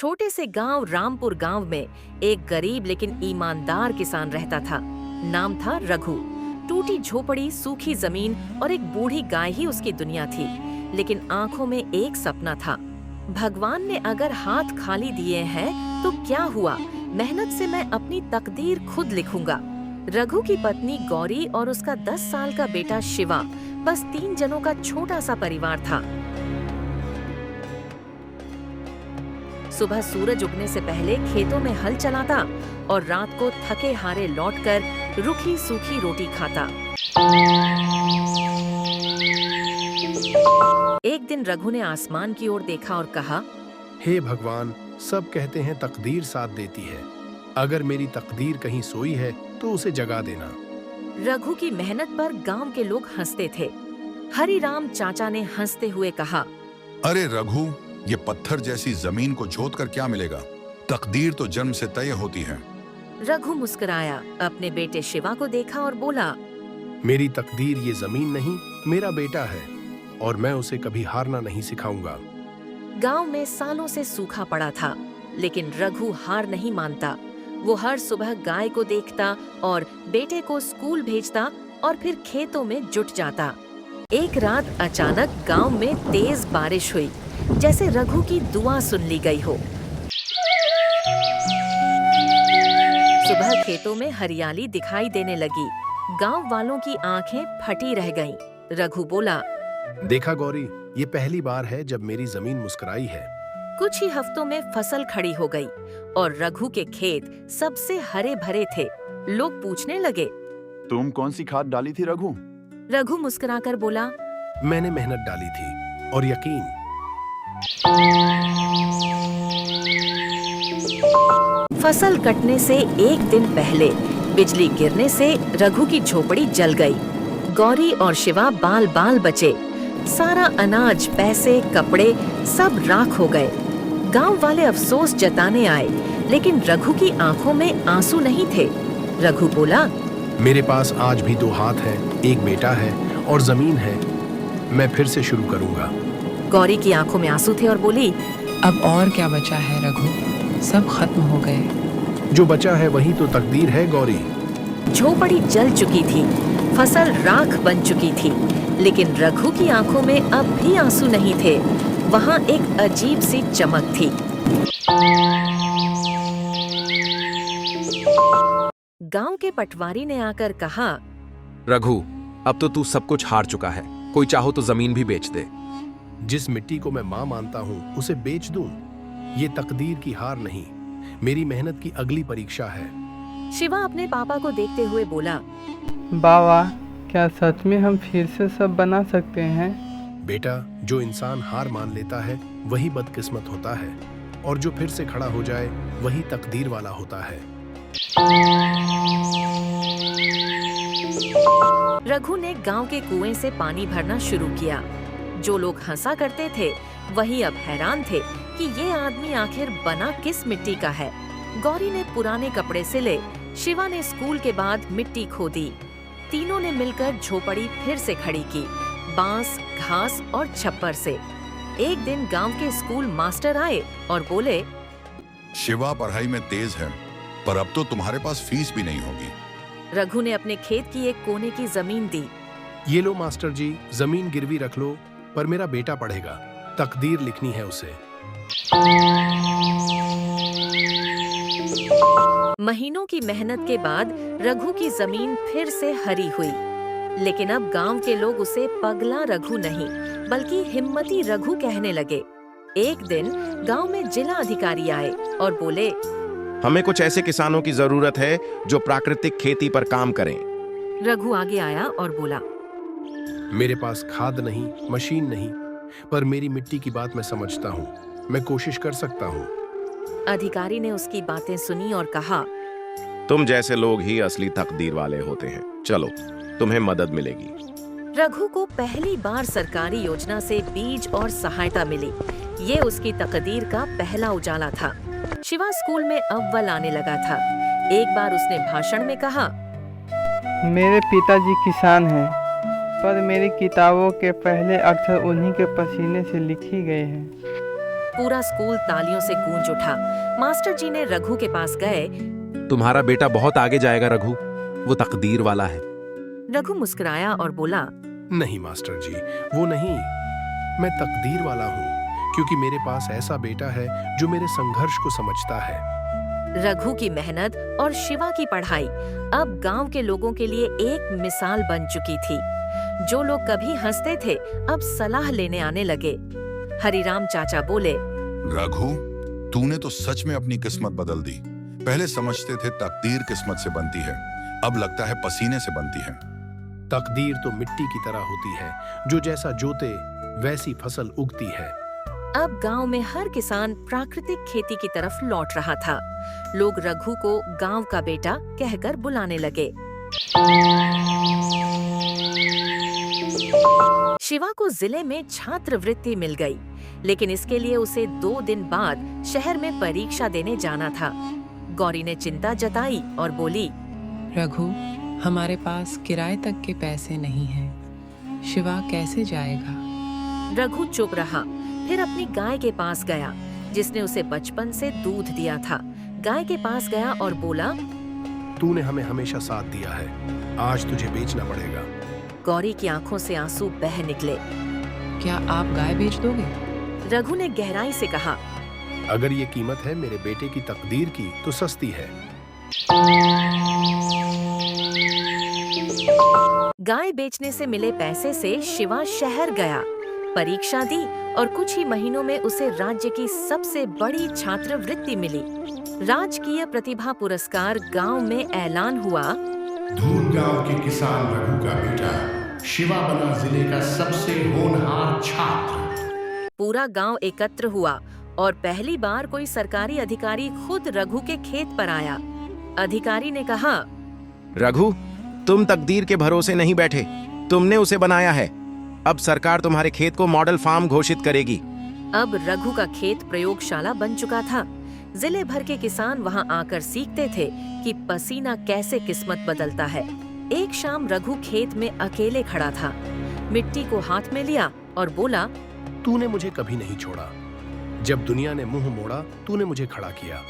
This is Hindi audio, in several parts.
छोटे से गांव रामपुर गांव में एक गरीब लेकिन ईमानदार किसान रहता था। नाम था रघु। टूटी झोपड़ी, सूखी जमीन और एक बूढ़ी गाय ही उसकी दुनिया थी। लेकिन आंखों में एक सपना था। भगवान ने अगर हाथ खाली दिए हैं तो क्या हुआ, मेहनत से मैं अपनी तकदीर खुद लिखूंगा। रघु की पत्नी गौरी और उसका 10 साल का बेटा शिवा, बस 3 जनों का छोटा सा परिवार था। सुबह सूरज उगने से पहले खेतों में हल चलाता और रात को थके हारे लौटकर रूखी सूखी रोटी खाता। एक दिन रघु ने आसमान की ओर देखा और कहा, हे भगवान, सब कहते हैं तकदीर साथ देती है। अगर मेरी तकदीर कहीं सोई है तो उसे जगा देना। रघु की मेहनत पर गांव के लोग हंसते थे। हरिराम चाचा ने हंसते हुए कहा, अरे रघु, ये पत्थर जैसी जमीन को जोत कर क्या मिलेगा? तकदीर तो जन्म से तय होती है। रघु मुस्कुराया, अपने बेटे शिवा को देखा और बोला, मेरी तकदीर ये जमीन नहीं, मेरा बेटा है और मैं उसे कभी हारना नहीं सिखाऊंगा। गांव में सालों से सूखा पड़ा था, लेकिन रघु हार नहीं मानता। वो हर सुबह गाय को देखता और बेटे को स्कूल भेजता और फिर खेतों में जुट जाता। एक रात अचानक गांव में तेज बारिश हुई, जैसे रघु की दुआ सुन ली गई हो। सुबह खेतों में हरियाली दिखाई देने लगी। गांव वालों की आंखें फटी रह गईं। रघु बोला, देखा गौरी, ये पहली बार है जब मेरी जमीन मुस्कुराई है। कुछ ही हफ्तों में फसल खड़ी हो गई और रघु के खेत सबसे हरे भरे थे। लोग पूछने लगे, तुम कौन सी खाद डाली थी रघु? रघु मुस्कुराकर बोला, मैंने मेहनत डाली थी और यकीन। फसल कटने से एक दिन पहले बिजली गिरने से रघु की झोपड़ी जल गई। गौरी और शिवा बाल बाल बचे। सारा अनाज, पैसे, कपड़े सब राख हो गए। गांव वाले अफसोस जताने आए, लेकिन रघु की आंखों में आंसू नहीं थे। रघु बोला, मेरे पास आज भी 2 हाथ हैं, एक बेटा है और जमीन है। मैं फिर से शुरू करूंगा। गौरी की आंखों में आंसू थे और बोली, अब और क्या बचा है रघु, सब खत्म हो गए। जो बचा है वही तो तकदीर है गौरी। झोपड़ी जल चुकी थी, फसल राख बन चुकी थी, लेकिन रघु की आंखों में अब भी आंसू नहीं थे। वहाँ एक अजीब सी चमक थी। गांव के पटवारी ने आकर कहा, रघु, अब तो तू सब कुछ हार चुका है। कोई चाहो तो जमीन भी बेच दे। जिस मिट्टी को मैं माँ मानता हूँ उसे बेच दूं? ये तकदीर की हार नहीं, मेरी मेहनत की अगली परीक्षा है। शिवा अपने पापा को देखते हुए बोला, बाबा, क्या सच में हम फिर से सब बना सकते हैं? बेटा, जो इंसान हार मान लेता है वही बदकिस्मत होता है और जो फिर से खड़ा हो जाए वही तकदीर वाला होता है। रघु ने गांव के कुएं से पानी भरना शुरू किया। जो लोग हंसा करते थे वही अब हैरान थे कि ये आदमी आखिर बना किस मिट्टी का है। गौरी ने पुराने कपड़े सिले, शिवा ने स्कूल के बाद मिट्टी खोदी। तीनों ने मिलकर झोपड़ी फिर से खड़ी की, बांस, घास और छप्पर से। एक दिन गांव के स्कूल मास्टर आए और बोले, शिवा पढ़ाई में तेज है, पर अब तो तुम्हारे पास फीस भी नहीं होगी। रघु ने अपने खेत की एक कोने की जमीन दी। ये लो मास्टर जी, जमीन गिरवी रख लो, पर मेरा बेटा पढ़ेगा, तकदीर लिखनी है उसे। महीनों की मेहनत के बाद रघु की जमीन फिर से हरी हुई, लेकिन अब गांव के लोग उसे पगला रघु नहीं बल्कि हिम्मती रघु कहने लगे। एक दिन गांव में जिला अधिकारी आए और बोले, हमें कुछ ऐसे किसानों की जरूरत है जो प्राकृतिक खेती पर काम करें। रघु आगे आया और बोला, मेरे पास खाद नहीं, मशीन नहीं, पर मेरी मिट्टी की बात मैं समझता हूँ। मैं कोशिश कर सकता हूँ। अधिकारी ने उसकी बातें सुनी और कहा, तुम जैसे लोग ही असली तकदीर वाले होते हैं। चलो, तुम्हें मदद मिलेगी। रघु को पहली बार सरकारी योजना से बीज और सहायता मिली। ये उसकी तकदीर का पहला उजाला था। शिवा स्कूल में अव्वल आने लगा था। एक बार उसने भाषण में कहा, मेरे पिताजी किसान हैं, पर मेरी किताबों के पहले अक्षर उन्हीं के पसीने से लिखी गए हैं। पूरा स्कूल तालियों से गूंज उठा। मास्टर जी ने रघु के पास गए। तुम्हारा बेटा बहुत आगे जाएगा रघु, वो तकदीर वाला है। रघु मुस्कुराया और बोला, नहीं मास्टर जी, वो नहीं, मैं तकदीर वाला हूँ, क्योंकि मेरे पास ऐसा बेटा है जो मेरे संघर्ष को समझता है। रघु की मेहनत और शिवा की पढ़ाई अब गांव के लोगों के लिए एक मिसाल बन चुकी थी। जो लोग कभी हंसते थे अब सलाह लेने आने लगे। हरिराम चाचा बोले, रघु, तूने तो सच में अपनी किस्मत बदल दी। पहले समझते थे तकदीर किस्मत से बनती है, अब लगता है पसीने से बनती है। तकदीर तो मिट्टी की तरह होती है, जो जैसा जोते वैसी फसल उगती है। अब गांव में हर किसान प्राकृतिक खेती की तरफ लौट रहा था। लोग रघु को गांव का बेटा कहकर बुलाने लगे। शिवा को जिले में छात्रवृत्ति मिल गई, लेकिन इसके लिए उसे 2 दिन बाद शहर में परीक्षा देने जाना था। गौरी ने चिंता जताई और बोली, रघु, हमारे पास किराए तक के पैसे नहीं हैं। शिवा कैसे जाएगा? रघु चुप रहा, फिर अपनी गाय के पास गया जिसने उसे बचपन से दूध दिया था। गाय के पास गया और बोला, तूने हमें हमेशा साथ दिया है, आज तुझे बेचना पड़ेगा। गौरी की आंखों से आंसू बह निकले। क्या आप गाय बेच दोगे? रघु ने गहराई से कहा, अगर ये कीमत है मेरे बेटे की तकदीर की तो सस्ती है। गाय बेचने से मिले पैसे से शिवा शहर गया, परीक्षा दी और कुछ ही महीनों में उसे राज्य की सबसे बड़ी छात्रवृत्ति मिली। राजकीय प्रतिभा पुरस्कार गांव में ऐलान हुआ। धून गांव के किसान रघु का बेटा शिवा बना जिले का सबसे होनहार छात्र। पूरा गांव एकत्र हुआ और पहली बार कोई सरकारी अधिकारी खुद रघु के खेत पर आया। अधिकारी ने कहा, रघु, तुम तकदीर के भरोसे नहीं बैठे, तुमने उसे बनाया है। अब सरकार तुम्हारे खेत को मॉडल फार्म घोषित करेगी। अब रघु का खेत प्रयोगशाला बन चुका था। जिले भर के किसान वहां आकर सीखते थे कि पसीना कैसे किस्मत बदलता है। एक शाम रघु खेत में अकेले खड़ा था, मिट्टी को हाथ में लिया और बोला, तूने मुझे कभी नहीं छोड़ा। जब दुनिया ने मुंह मोड़ा, तूने मुझे खड़ा किया।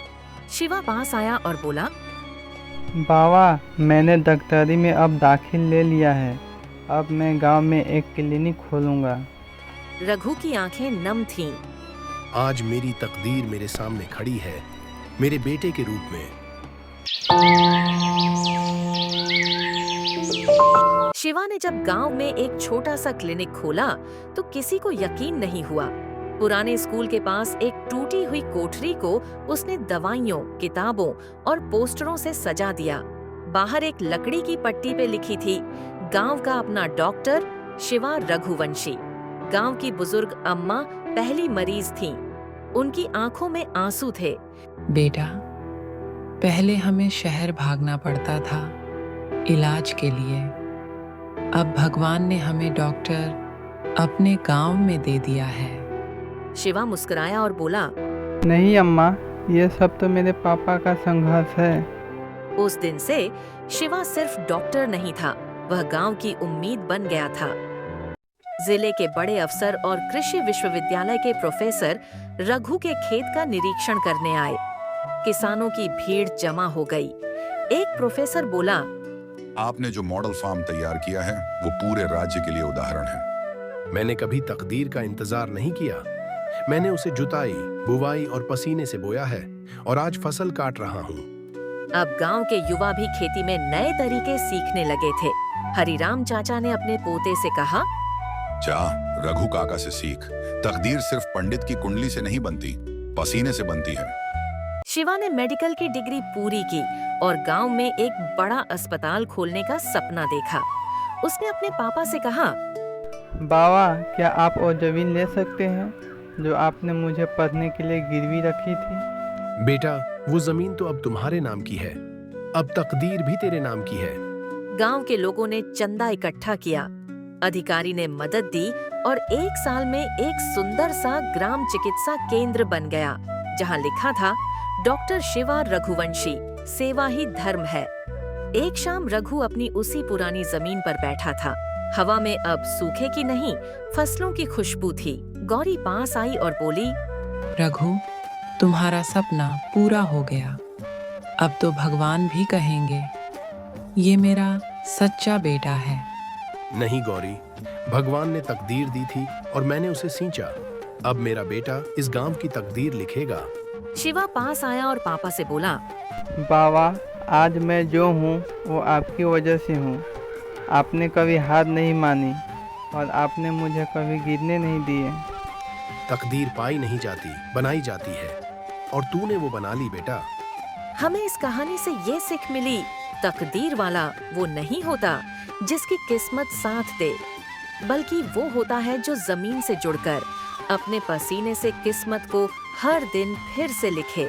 शिवा पास आया और बोला, बाबा, मैंने डॉक्टरी में अब दाखिल ले लिया है। अब मैं गांव में एक क्लिनिक खोलूंगा। रघु की आंखें नम थीं। आज मेरी तकदीर मेरे सामने खड़ी है, मेरे बेटे के रूप में। शिवा ने जब गांव में एक छोटा सा क्लिनिक खोला तो किसी को यकीन नहीं हुआ। पुराने स्कूल के पास एक टूटी हुई कोठरी को उसने दवाइयों, किताबों और पोस्टरों से सजा दिया। बाहर एक लकड़ी की पट्टी पे लिखी थी, गांव का अपना डॉक्टर शिवा रघुवंशी। गांव की बुजुर्ग अम्मा पहली मरीज थीं। उनकी आंखों में आंसू थे। बेटा, पहले हमें शहर भागना पड़ता था इलाज के लिए। अब भगवान ने हमें डॉक्टर अपने गांव में दे दिया है। शिवा मुस्कुराया और बोला, नहीं अम्मा, ये सब तो मेरे पापा का संघर्ष है। उस दिन से शिवा सिर्फ डॉक्टर नहीं था, वह गांव की उम्मीद बन गया था। जिले के बड़े अफसर और कृषि विश्वविद्यालय के प्रोफेसर रघु के खेत का निरीक्षण करने आए। किसानों की भीड़ जमा हो गई। एक प्रोफेसर बोला, आपने जो मॉडल फार्म तैयार किया है वो पूरे राज्य के लिए उदाहरण है। मैंने कभी तकदीर का इंतजार नहीं किया। मैंने उसे जुताई, बुवाई और पसीने से बोया है और आज फसल काट रहा हूँ। अब गांव के युवा भी खेती में नए तरीके सीखने लगे थे। हरिराम चाचा ने अपने पोते से कहा, जा, रघु काका से सीख। तकदीर सिर्फ पंडित की कुंडली से नहीं बनती, पसीने से बनती है। शिवा ने मेडिकल की डिग्री पूरी की और गांव में एक बड़ा अस्पताल खोलने का सपना देखा। उसने अपने पापा से कहा, बाबा, क्या आप वो जमीन ले सकते हैं जो आपने मुझे पढ़ने के लिए गिरवी रखी थी? बेटा, वो जमीन तो अब तुम्हारे नाम की है, अब तकदीर भी तेरे नाम की है। गांव के लोगों ने चंदा इकट्ठा किया, अधिकारी ने मदद दी और 1 साल में एक सुंदर सा ग्राम चिकित्सा केंद्र बन गया, जहां लिखा था, डॉक्टर शिवा रघुवंशी, सेवा ही धर्म है। एक शाम रघु अपनी उसी पुरानी जमीन पर बैठा था। हवा में अब सूखे की नहीं, फसलों की खुशबू थी। गौरी पास आई और बोली, रघु, तुम्हारा सपना पूरा हो गया। अब तो भगवान भी कहेंगे ये मेरा सच्चा बेटा है। नहीं गौरी, भगवान ने तकदीर दी थी और मैंने उसे सींचा। अब मेरा बेटा इस गांव की तकदीर लिखेगा। शिवा पास आया और पापा से बोला, बाबा, आज मैं जो हूँ वो आपकी वजह से हूँ। आपने कभी हार नहीं मानी और आपने मुझे कभी गिरने नहीं दिए। तकदीर पाई नहीं जाती, बनाई जाती है, और तूने वो बना ली बेटा। हमें इस कहानी से ये सीख मिली, तकदीर वाला वो नहीं होता जिसकी किस्मत साथ दे, बल्कि वो होता है जो जमीन से जुड़कर अपने पसीने से किस्मत को हर दिन फिर से लिखे।